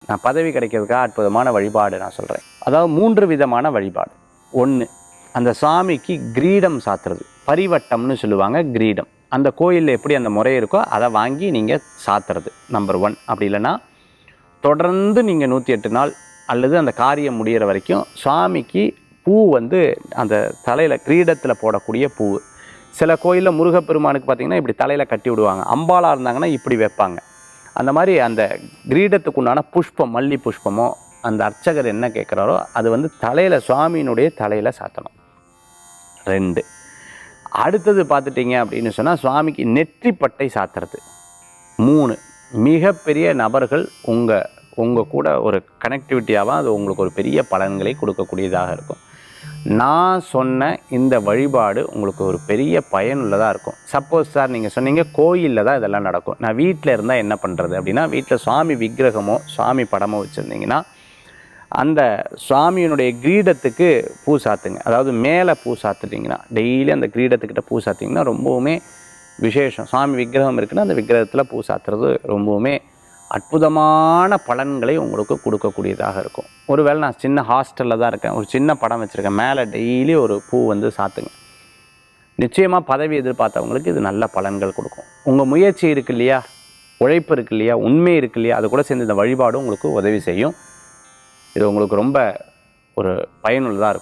நான் பதவி கிடைக்கிறதுக்காக அற்புதமான வழிபாடு நான் சொல்கிறேன். அதாவது 3 விதமான வழிபாடு. 1, அந்த சாமிக்கு கிரீடம் சாத்துறது, பரிவட்டம்னு சொல்லுவாங்க கிரீடம். அந்த கோயிலில் எப்படி அந்த முறை இருக்கோ அதை வாங்கி நீங்கள் சாத்துறது நம்பர் 1. அப்படி இல்லைன்னா தொடர்ந்து நீங்கள் 108 நாள் அல்லது அந்த காரியம் முடிகிற வரைக்கும் சுவாமிக்கு பூ வந்து அந்த தலையில் கிரீடத்தில் போடக்கூடிய பூ. சில கோயிலில் முருகப்பெருமானுக்கு பார்த்திங்கன்னா இப்படி தலையில் கட்டி விடுவாங்க, அம்பாலாக இருந்தாங்கன்னா இப்படி வைப்பாங்க. அந்த மாதிரி அந்த கிரீடத்துக்கு உண்டான புஷ்பம், மல்லி புஷ்பமோ அந்த அர்ச்சகர் என்ன கேட்குறாரோ அது வந்து தலையில், சுவாமியினுடைய தலையில் சாத்தணும். 2, அடுத்தது பார்த்துட்டிங்க அப்படின்னு சொன்னால் சுவாமிக்கு நெற்றிப்பட்டை சாத்துறது. 3, மிகப்பெரிய நபர்கள் உங்கள் கூட ஒரு கனெக்டிவிட்டியாக அது உங்களுக்கு ஒரு பெரிய பலன்களை கொடுக்கக்கூடியதாக இருக்கும். நான் சொன்ன இந்த வழிபாடு உங்களுக்கு ஒரு பெரிய பயனுள்ளதாக இருக்கும். சப்போஸ் சார் நீங்கள் சொன்னீங்க கோயிலில் தான் இதெல்லாம் நடக்கும், நான் வீட்டில் இருந்தால் என்ன பண்ணுறது அப்படின்னா, வீட்டில் சுவாமி விக்கிரகமோ சுவாமி படமோ வச்சுருந்தீங்கன்னா அந்த சுவாமியினுடைய கிரீடத்துக்கு பூ சாத்துங்க. அதாவது மேலே பூ சாத்துட்டிங்கன்னா, டெய்லி அந்த கிரீடத்துக்கிட்ட பூ சாத்திங்கன்னா ரொம்பவுமே விசேஷம். சுவாமி விக்கிரகம் இருக்குன்னா அந்த விக்கிரகத்தில் பூ சாத்துறது ரொம்பவுமே அற்புதமான பலன்களை உங்களுக்கு கொடுக்கக்கூடியதாக இருக்கும். ஒருவேளை நான் சின்ன ஹாஸ்டலில் தான் இருக்கேன், ஒரு சின்ன படம் வச்சுருக்கேன், மேலே டெய்லி ஒரு பூ வந்து சாத்துங்க. நிச்சயமாக பதவி எதிர்பார்த்தவங்களுக்கு இது நல்ல பலன்கள் கொடுக்கும். உங்கள் முயற்சி இருக்கு இல்லையா, உழைப்பு இருக்கு இல்லையா, உண்மை இருக்கு இல்லையா, அது கூட சேர்ந்து இந்த வழிபாடும் உங்களுக்கு உதவி செய்யும். இது உங்களுக்கு ரொம்ப ஒரு பயனுள்ளதாக இருக்கும்.